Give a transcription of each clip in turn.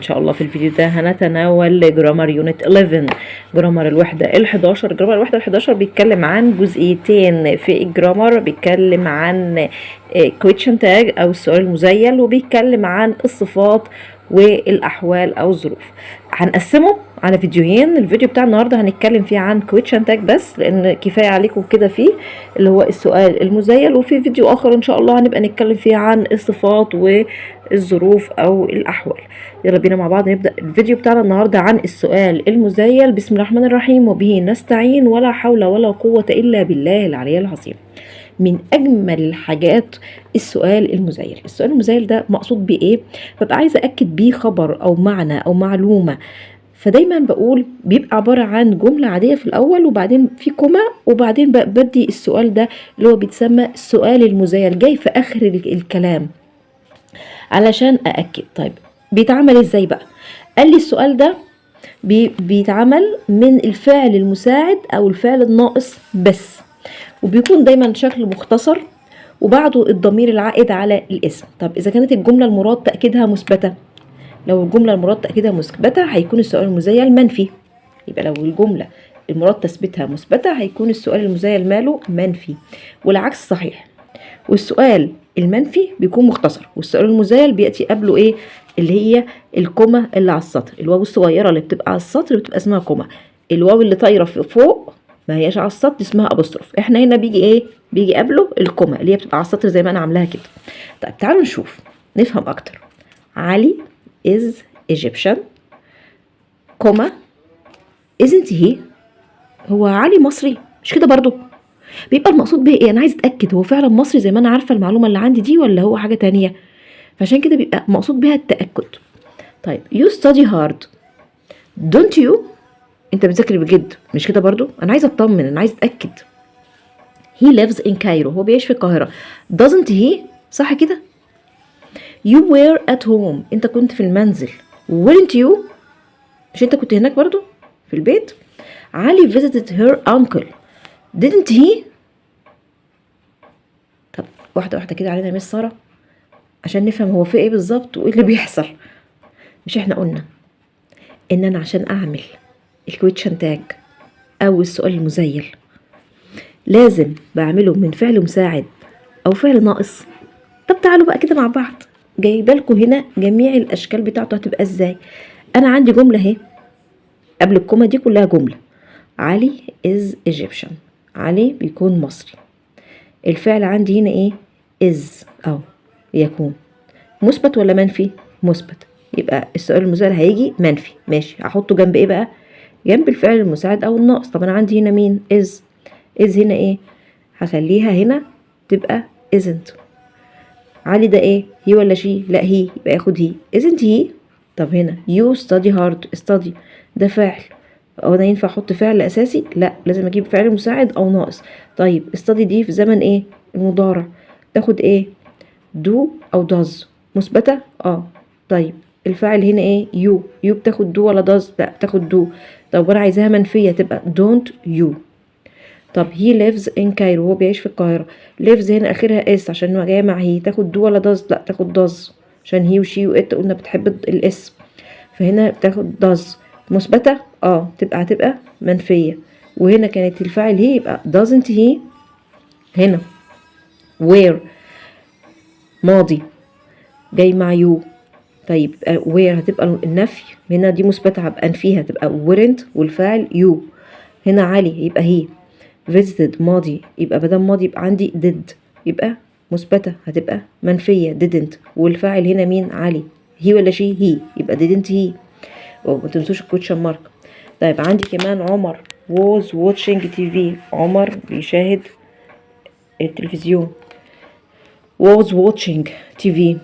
شاء الله في الفيديو ده هنتناول جرامر يونت 11، جرامر الوحدة ال11. جرامر الوحدة ال11 بيتكلم عن جزئيتين في الجرامر، بيتكلم عن question tag او السؤال المزيل، وبيتكلم عن الصفات والاحوال او الظروف. هنقسمه على فيديوهين. الفيديو بتاع النهارده هنتكلم فيه عن question tag بس، لان كفايه عليكم كده فيه اللي هو السؤال المزيل، وفي فيديو اخر ان شاء الله هنبقى نتكلم فيه عن الصفات والظروف او الاحوال. يلا بينا مع بعض نبدا الفيديو بتاعنا النهارده عن السؤال المزيل. بسم الله الرحمن الرحيم، وبه نستعين، ولا حول ولا قوه الا بالله العلي العظيم. من اجمل الحاجات السؤال المزيل. السؤال المزيل ده مقصود بيه ايه؟ ببقى عايزه اكد بيه خبر او معنى او معلومه، فدايما بقول بيبقى عبارة عن جملة عادية في الأول، وبعدين في كوما، وبعدين بدي السؤال ده اللي هو بيتسمى السؤال المزيل جاي في آخر الكلام علشان أأكد. طيب بيتعمل ازاي بقى؟ قال لي السؤال ده بيتعمل من الفعل المساعد أو الفعل الناقص بس، وبيكون دايما شكل مختصر وبعده الضمير العائد على الاسم. طب إذا كانت الجملة المراد تأكيدها مثبتة، لو الجملة المراد تأكيدها مثبتة هيكون السؤال المزيل منفي. يبقى لو الجملة المراد تثبيتها مثبتة هيكون السؤال المزيل ماله منفي، والعكس صحيح. والسؤال المنفي بيكون مختصر، والسؤال المزيل بيأتي قبله ايه؟ اللي هي الكومة اللي على السطر، الواو الصغيرة اللي بتبقى على السطر بتبقى اسمها كومة. الواو اللي طايرة فوق ما هياش على السطر اسمها ابوستروف. احنا هنا بيجي ايه؟ بيجي قبله الكومة اللي هي بتبقى على السطر زي ما انا عاملاها كده. طيب تعالوا نشوف نفهم اكتر. علي is Egyptian, كوما isn't he. هو علي مصري مش كده برضو؟ بيبقى المقصود به ايه؟ انا عايز اتاكد هو فعلا مصري زي ما انا عارفه المعلومه اللي عندي دي، ولا هو حاجه تانية، فعشان كده بيبقى مقصود بها التاكد. طيب you study hard don't you. انت بتذاكر بجد مش كده برضو؟ انا عايزه اطمن، انا عايز اتاكد. he lives in Cairo، هو بيعيش في القاهره doesn't he، صح كده؟ you were at home، انت كنت في المنزل weren't you، مش انت كنت هناك برضو في البيت؟ علي visited her uncle didn't he. طب واحدة واحدة كده علينا يا مس سارة عشان نفهم هو في ايه بالظبط وايه اللي بيحصل. مش احنا قلنا ان انا عشان اعمل الكويتشن تاج او السؤال المزيل لازم بعمله من فعل مساعد او فعل ناقص؟ طب تعالوا بقى كده مع بعض، جايبالكوا هنا جميع الاشكال بتاعته هتبقى ازاي. انا عندي جملة اهي قبل الكومة دي كلها جملة. علي is Egyptian، علي بيكون مصري. الفعل عندي هنا ايه؟ is او يكون. مثبت ولا منفي؟ مثبت. يبقى السؤال المزيل هيجي منفي. ماشي، هحطه جنب ايه بقى؟ جنب الفعل المساعد او الناقص. طب انا عندي هنا مين؟ is هنا ايه؟ هخليها هنا تبقى isn't. علي ده ايه؟ هي ولا شي؟ لا هي، يبقى ياخد هي isn't he. طب هنا you study hard، study ده فاعل، هو انا ينفع احط فعل اساسي؟ لا، لازم اجيب فعل مساعد او ناقص. طيب study دي في زمن ايه؟ المضارع، تاخد ايه؟ do او does. مثبتة طيب الفاعل هنا ايه؟ you بتاخد do ولا does؟ لا بتاخد do. طب وانا عايزاها منفية تبقى don't you. طب he lives in Cairo، هو بيعيش في القاهرة. lives هنا اخرها s عشان هو جاية مع هي، تاخد do ولا does؟ لا تاخد does عشان هي وشي وات قلنا بتحب الاسم، فهنا بتاخد does. مثبتة هتبقى منفية. وهنا كانت الفاعل هي يبقى doesn't he. هنا where ماضي جاي مع you. طيب where هتبقى النفي، هنا دي مثبتة هبقى انفيها تبقى weren't والفاعل you. هنا علي يبقى هي. visited ماضي يبقى بدل ماضي يبقى عندي did، يبقى مثبتة هتبقى منفية didn't، والفاعل هنا مين؟ علي. هي ولا شي؟ هي، يبقى didn't he. وما تنسوش الكوتشن مارك. طيب عندي كمان عمر was watching TV، عمر بيشاهد التلفزيون. was watching TV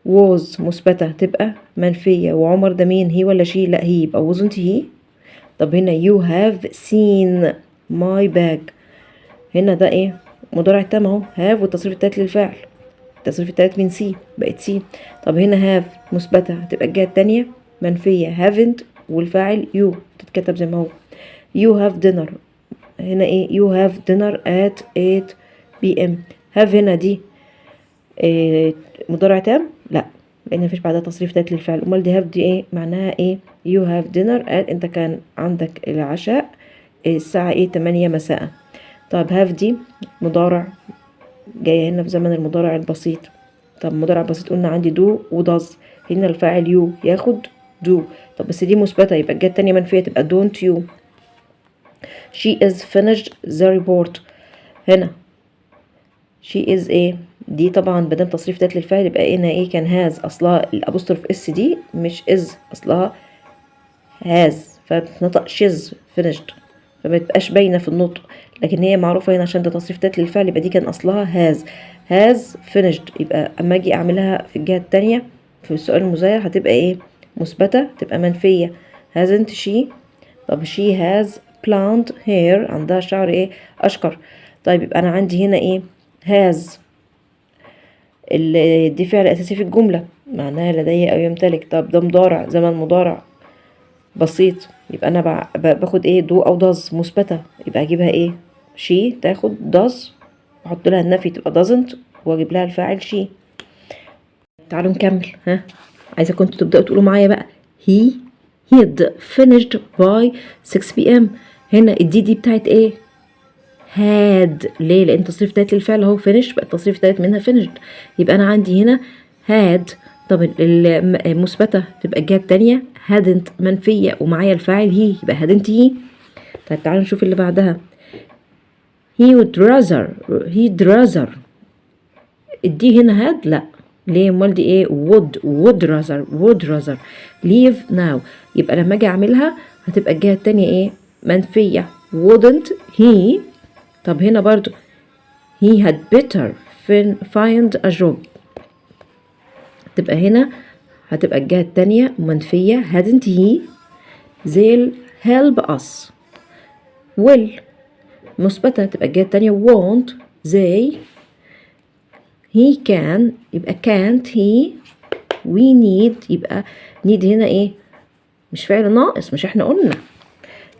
was مثبتة تبقى منفية، وعمر ده مين؟ هي ولا شي؟ لا هي، يبقى wasn't he. طب هنا you have seen my bag، هنا ده ايه؟ مضارع تام اهو، have والتصريف التالت للفعل، التصريف التالت من سي بقت سي. طب هنا have مثبتة هتبقى الجهة التانية منفية haven't والفاعل you تتكتب زي ما هو. you have dinner، هنا ايه؟ you have dinner at 8 PM. have هنا دي مضارع تام؟ لا لان مفيش بعدها تصريف تالت للفعل. امال دي هاف دي ايه معناها؟ ايه you have dinner at، انت كان عندك العشاء الساعة ايه 8 مساء. طب هاف دي مضارع جاية هنا في زمن المضارع البسيط. طب مضارع بسيط قلنا عندي دو وداز، هنا الفاعل يو ياخد دو. طب بس دي مثبتة يبقى الجهة التانية منفية تبقى don't you. she is finished the report، هنا she is ايه دي طبعا مادام تصريف تالت للفعل يبقى هنا ايه كان هاز، اصلها الابوستروف اس دي مش از، اصلها هاز فبتنطق شيز finished، فما تبقاش باينه في النطق، لكن هي معروفه هنا عشان ده تصريف تالت للفعل يبقى دي كان اصلها هاز finished. يبقى اما اجي اعملها في الجهه التانية في السؤال المزاير هتبقى ايه مثبته تبقى منفيه hasn't she. طب she has blonde hair عندها شعر ايه اشقر. طيب يبقى انا عندي هنا ايه has دي فعل اساسي في الجمله معناها لدي او يمتلك. طب ده مضارع زمن مضارع بسيط يبقى انا باخد ايه دو او does مثبته يبقى اجيبها ايه she تاخد does واحط لها النفي تبقى doesn't واجيب لها الفاعل she. تعالوا نكمل. عايزه كنتوا تبداوا تقولوا معايا بقى he'd finished by 6 p.m. هنا الدي بتاعت ايه had، ليه؟ لان تصريف تالت للفعل اهو finish بقى التصريف تالت منها finished. يبقى انا عندي هنا had. طب المثبته تبقى الجهه التانية hadn't منفيه ومعايا الفاعل هي يبقى hadn't he. طيب تعالوا نشوف اللي بعدها he'd rather الدي هنا had لا، ليه؟ امال دي ايه would rather leave now. يبقى لما اجي اعملها هتبقى الجهه التانية ايه منفيه wouldn't he. طب هنا برضو he had better find a job، تبقى هنا هتبقى الجهة التانية منفية hadn't he. they'll help us will مثبتة تبقى الجهة التانية won't they. he can يبقى can't he. we need يبقى need هنا ايه مش فعل ناقص، مش احنا قلنا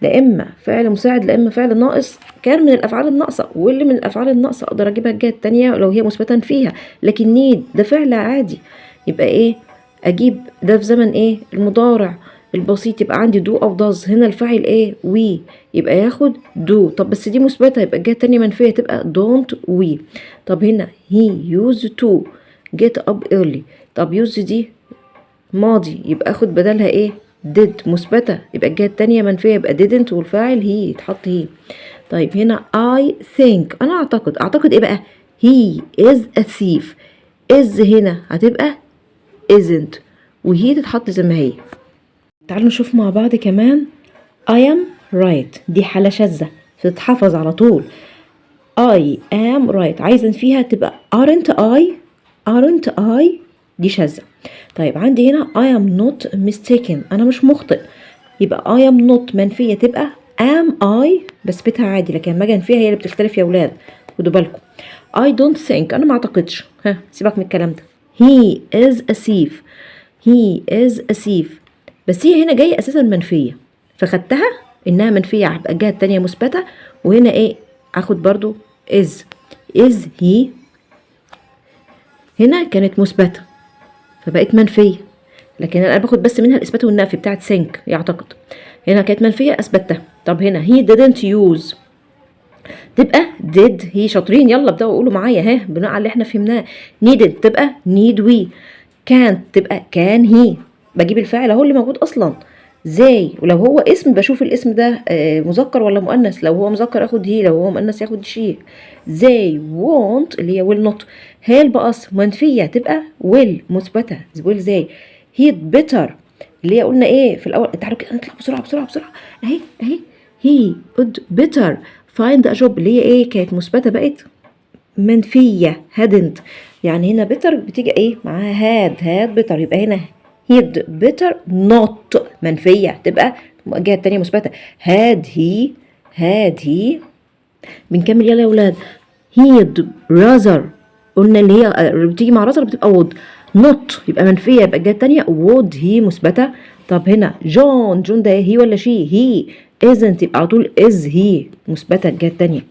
لا اما فعل مساعد لا اما فعل ناقص كان من الافعال الناقصه، واللي من الافعال الناقصه اقدر اجيبها الجهه التانية لو هي مثبتا فيها، لكن نيد ده فعل عادي يبقى ايه اجيب ده في زمن ايه المضارع البسيط يبقى عندي دو او داز. هنا الفاعل ايه وي يبقى ياخد دو. طب بس دي مثبته يبقى الجهه التانية منفيه تبقى don't we. طب هنا he used to get up early. طب use دي ماضي يبقى اخد بدلها ايه did مثبتة يبقى الجهة التانية منفية يبقى didn't والفاعل هي يتحط هي. طيب هنا I think أنا أعتقد إيه بقى he is a thief. is هنا هتبقى isn't وهي تتحط زي ما هي. تعالوا نشوف مع بعض كمان I am right دي حالة شاذة تتحفظ على طول. I am right عايزة فيها تبقى aren't I دي شاذة. طيب عندي هنا I am not mistaken أنا مش مخطئ يبقى I am not منفية تبقى am I بثبتها عادي، لكن لما اجي انفيها هي اللي بتختلف يا ولاد خدوا بالكم. I don't think أنا ما أعتقدش سيبك من الكلام ده. he is a thief بس هي هنا جاية أساسا منفية فخدتها إنها منفية هتبقى الجهة التانية مثبتة وهنا إيه أخد برضو is he هنا كانت مثبتة فبقت منفية، لكن انا باخد بس منها الاثبات والنفي بتاعت think يعتقد. هنا كانت منفيه اثبتها. طب هنا he didn't use تبقى did he. شاطرين يلا ابداوا قولوا معايا بناء على اللي احنا فهمناه. needed تبقى need we. can't تبقى can he بجيب الفاعل اهو اللي موجود اصلا زي. ولو هو اسم بشوف الاسم ده مذكر ولا مؤنث، لو هو مذكر اخد هي، لو هو مؤنث ياخد she. they won't اللي هي will not help us منفيه تبقى will مثبته will زي. he'd better اللي هي قلنا ايه في الاول تعالوا كده نطلع بسرعه اهي he would better find a job اللي هي ايه كانت مثبته بقت منفيه hadn't. يعني هنا better بتيجي ايه معاها had better يبقى هنا he'd better not منفيه تبقى الجهه التانية مثبته had he. بنكمل يلا يا ولاد. he'd rather قلنا اللي هي بتيجي مع rather بتبقى would not يبقى منفيه يبقى الجهه التانية would he مثبته. طب هنا جون ده هي ولا شي؟ هي. isn't يبقى على طول is he مثبته الجهه التانية.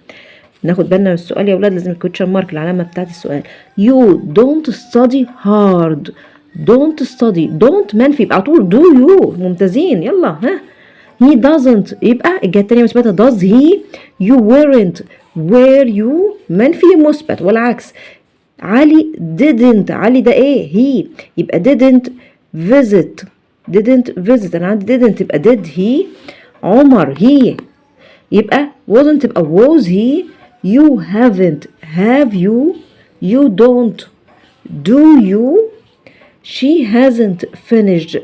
ناخد بالنا من السؤال يا ولاد لازم الكوتشن مارك العلامه بتاعت السؤال. you don't study hard don't study. don't منفي يبقى على طول do you. ممتازين، يلا ها. he doesn't يبقى الجهة التانية مثبتة does he. you weren't were you منفي مثبت، والعكس. علي didn't، علي ده ايه؟ he يبقى didn't visit. didn't visit انا عندي didn't يبقى did he. عمر he يبقى wasn't تبقى was he. you haven't have you. you don't do you. she hasn't finished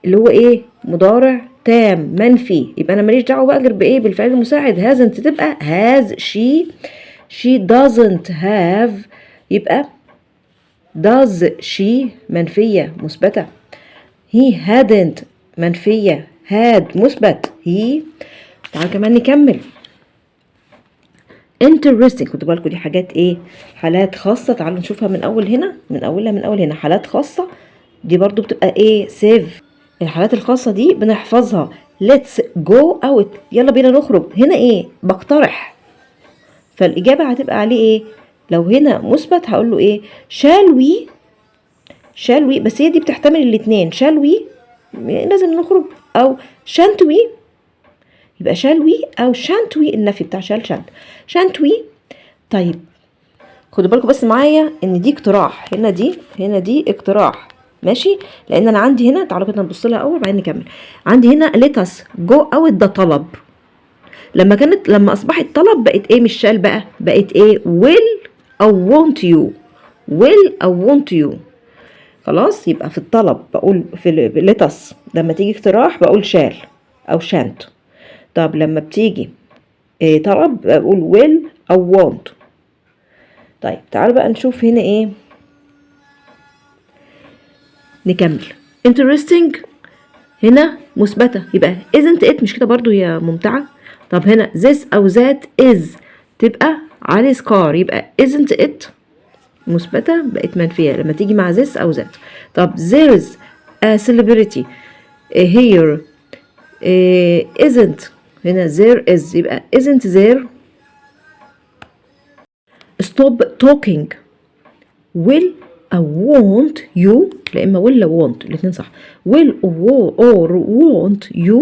اللي هو ايه؟ مضارع تام منفي، يبقى انا ماليش دعوه بقى غير بايه؟ بالفعل المساعد. hasn't تبقى has she. she doesn't have يبقى does she منفيه مثبته. he hadn't منفيه، had مثبت he. تعال كمان نكمل. interesting خدوا بالكم دي حاجات ايه؟ حالات خاصه. تعالوا نشوفها من اول هنا، من اول هنا حالات خاصه. دي برضو بتبقى ايه؟ سيف. الحالات الخاصه دي بنحفظها. let's go out يلا بينا نخرج. هنا ايه؟ بقترح، فالاجابه هتبقى عليه ايه؟ لو هنا مثبت هقول له ايه؟ shall we بس هي دي بتحتمل الاثنين. shall we لازم نخرج، او shan't we يبقى shall we او shan't we. النفي بتاع shan't we. طيب خدوا بالكم بس معايا ان دي اقتراح. هنا دي اقتراح، ماشي؟ لان انا عندي هنا، تعالوا كده نبص لها اول بعدين نكمل. عندي هنا let us go out ده طلب. لما اصبحت طلب بقت ايه؟ مش شال بقى، بقت ايه؟ will او want you. will او want you. خلاص، يبقى في الطلب بقول في let us، لما تيجي اقتراح بقول shall او shan't. طب لما بتيجي طلب بقول will او want. طيب تعالوا بقى نشوف هنا ايه، نكمل. interesting هنا مثبتة يبقى isn't it، مش كده برضو يا ممتعة؟ طب هنا this أو that is تبقى علي سكار، يبقى isn't it مثبتة بقت منفية لما تيجي مع this أو that. طب there's a celebrity here isn't هنا there is يبقى isn't there. stop talking will أو want you، لا إما will أو want الاتنين صح. will or want you.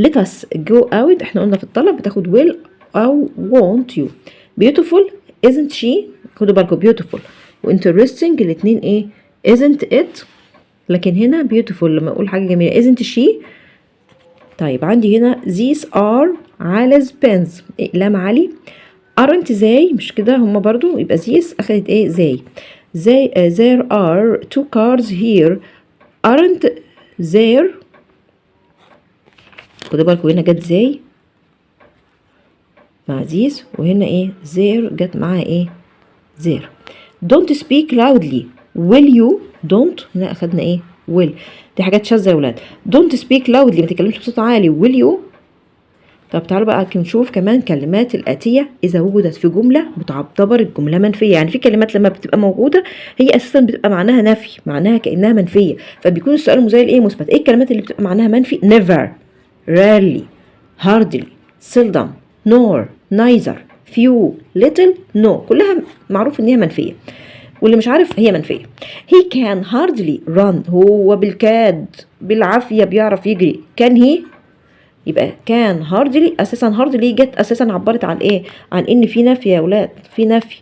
let us go out احنا قلنا في الطلب بتاخد will أو want you. beautiful isn't she، خدوا بالكم beautiful و interesting الاتنين ايه؟ isn't it. لكن هنا beautiful لما أقول حاجة جميلة isn't she. طيب عندي هنا these are Ali's pens، إقلام علي. aren't they مش كده هما برضو، يبقى these أخدت ايه؟ there are two cars here aren't there. خدوا بالكم هنا جت they مع these، وهنا ايه؟ there جت معاها ايه؟ there. don't speak loudly will you. don't هنا أخدنا ايه؟ will. دي حاجات شاذة يا ولاد. don't speak loudly ما تتكلمش بصوت عالي will you. طب تعالوا بقى نشوف كمان كلمات الآتية إذا وجدت في جملة بتعتبر الجملة منفية. يعني في كلمات لما بتبقى موجودة هي أساسا بتبقى معناها نفي، معناها كأنها منفية، فبيكون السؤال المزايل إيه؟ مثبت. إيه الكلمات اللي بتبقى معناها منفي؟ never rarely hardly seldom nor neither few little no، كلها معروف إن هي منفية، واللي مش عارف هي منفية. he can hardly run هو بالكاد بالعافية بيعرف يجري. can he يبقى كان هاردلي اساسا. هاردلي جت اساسا عبرت عن ايه؟ عن ان في نفي يا اولاد، في نفي،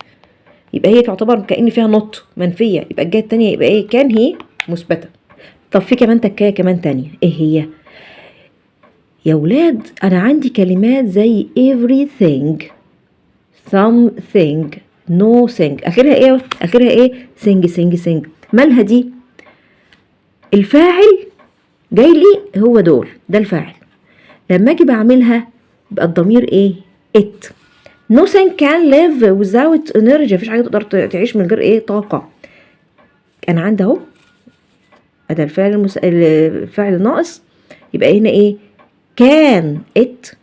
يبقى هي تعتبر كأن فيها نوت منفيه. يبقى الجهه الثانيه يبقى ايه؟ كان هي مثبته. طب في كمان تكايه كمان تانية، ايه هي يا اولاد؟ انا عندي كلمات زي everything something nothing اخرها ايه؟ اخرها ايه؟ sing. مالها دي؟ الفاعل جاي لي هو دول، ده الفاعل. لما اجي بعملها يبقى الضمير ايه؟ it. nothing can live without energy، مفيش حاجه تقدر تعيش من غير ايه؟ طاقه. انا عندي اهو ادي الفعل الفعل الناقص، يبقى هنا ايه؟ can it.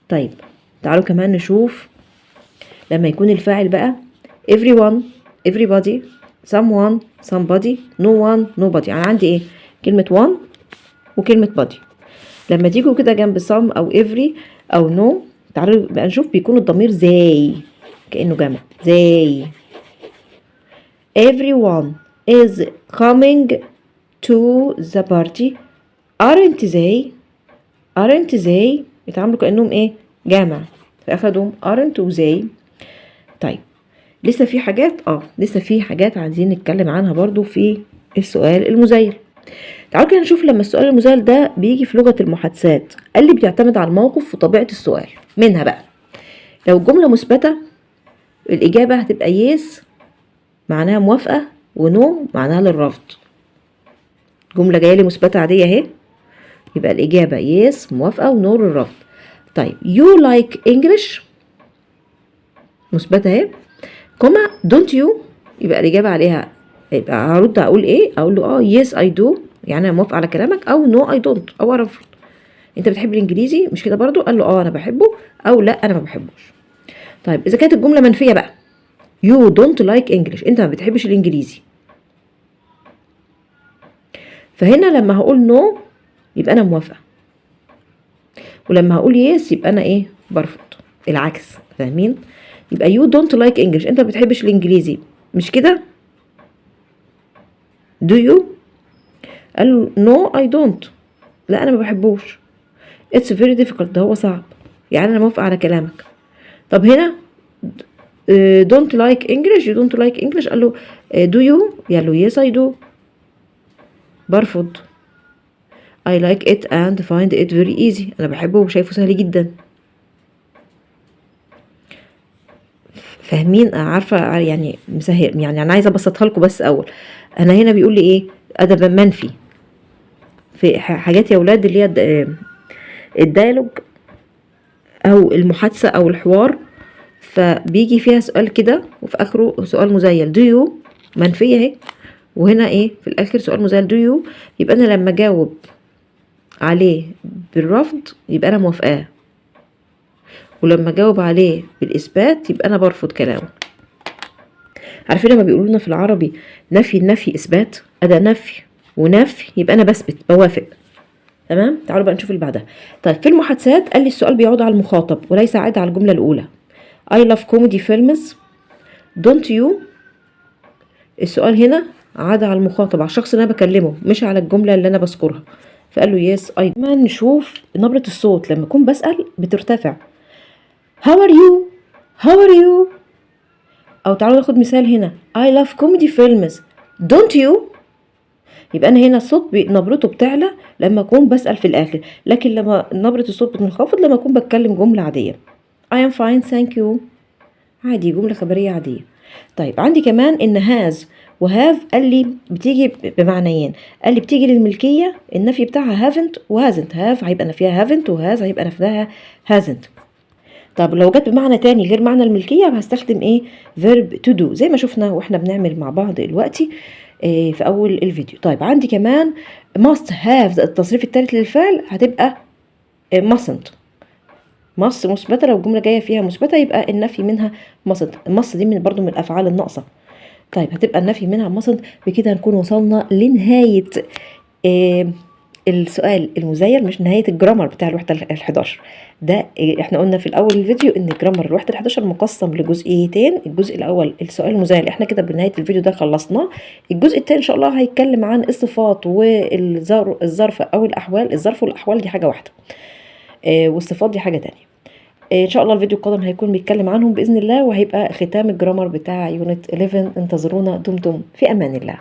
طيب تعالوا كمان نشوف لما يكون الفاعل بقى everyone everybody someone somebody no one nobody. يعني عندي ايه؟ كلمة one وكلمة body. لما تيجوا كده جنب some أو every أو no، تعالوا بقى نشوف بيكون الضمير زي كأنه جمع. they everyone is coming to the party aren't they يتعاملوا كأنهم ايه جامع، فاخدهم aren't و they. طيب لسه في حاجات عايزين نتكلم عنها برضو في السؤال المزيل. تعالوا كده نشوف لما السؤال المزيل ده بيجي في لغة المحادثات قال لي بيعتمد على الموقف وطبيعة السؤال. منها بقى لو الجملة مثبتة الإجابة هتبقى يس معناها موافقة ونو معناها للرفض. جملة جاية لي مثبتة عادية اهي، يبقى الإجابة يس موافقة ونو للرفض. طيب you like English مثبتة اهي، كوما don't you يبقى الإجابة عليها يبقى هرد أقول ايه؟ أقول له yes I do يعني أنا موافقة على كلامك، أو no I don't أو أرفض. أنت بتحب الإنجليزي مش كده برضو؟ قال له أنا بحبه أو لا أنا ما بحبوش. طيب إذا كانت الجملة منفية بقى you don't like English أنت ما بتحبش الإنجليزي، فهنا لما هقول no يبقى أنا موافقة، ولما هقول yes يبقى أنا إيه؟ برفض. العكس، فاهمين؟ يبقى you don't like English أنت ما بتحبش الإنجليزي مش كده؟ do you؟ قال له no I don't لا أنا ما بحبوش. it's very difficult ده هو صعب يعني أنا موافقة على كلامك. طب هنا don't like English you don't like English قال له do you؟ قال له yes I do برفض. I like it and find it very easy أنا بحبه وشايفه سهل جدا. فاهمين؟ عارفة يعني مسهل يعني أنا عايزة أبسطها لكم. بس أول أنا هنا بيقول لي إيه؟ أدب منفي في حاجات يا ولاد اللي هي الديالوج أو المحادثة أو الحوار، فبيجي فيها سؤال كده وفي آخره سؤال مزيل do you منفية اهي، وهنا ايه في الآخر سؤال مزيل do you، يبقى أنا لما أجاوب عليه بالرفض يبقى أنا موافقاه، ولما أجاوب عليه بالإثبات يبقى أنا برفض كلامه. عارفين لما بيقولوا لنا في العربي نفي النفي إثبات، أدا نفي ونفي يبقى أنا بثبت بوافق. تمام. تعالوا بقى نشوف اللي بعدها. طيب في المحادثات قال لي السؤال بيعود على المخاطب وليس عاد على الجملة الأولى. I love comedy films don't you؟ السؤال هنا عاد على المخاطب على الشخص اللي أنا بكلمه مش على الجملة اللي أنا بذكرها، فقال له yes I do. كمان نشوف نبرة الصوت لما أكون بسأل بترتفع how are you أو تعالوا ناخد مثال هنا I love comedy films don't you؟ يبقى أنا هنا الصوت نبرته بتعلى لما أكون بسأل في الآخر، لكن لما نبرة الصوت بتنخفض لما أكون بتكلم جملة عادية. I am fine thank you عادي جملة خبرية عادية. طيب عندي كمان إن هاز وهاف قال لي بتيجي بمعنيين، قال لي بتيجي للملكية النفي بتاعها haven't وhasn't، هاف هيبقى نفيها haven't وهاز هيبقى نفيها hasn't. طب لو جت بمعنى تاني غير معنى الملكية هستخدم ايه verb to do زي ما شفنا واحنا بنعمل مع بعض دلوقتي في اول الفيديو. طيب عندي كمان must have التصريف الثالث للفعل هتبقى mustn't. must مثبتة، لو الجملة جاية فيها مثبتة يبقى النفي منها mustn't. must دي برضو من الافعال الناقصة. طيب هتبقى النفي منها mustn't. بكده نكون وصلنا لنهاية السؤال المزيل، مش نهاية الجرامر بتاع الوحدة ال11 ده. احنا قلنا في الاول الفيديو ان جرامر الوحدة ال11 مقسم لجزئيتين. الجزء الاول السؤال المزيل احنا كده بنهاية الفيديو ده خلصناه. الجزء الثاني ان شاء الله هيتكلم عن الصفات والظرف او الاحوال. الظرف والاحوال دي حاجة واحدة والصفات دي حاجة تانية. ان شاء الله الفيديو القادم هيكون بيتكلم عنهم باذن الله، وهيبقى ختام الجرامر بتاع يونت 11. انتظرونا. دمتم في امان الله.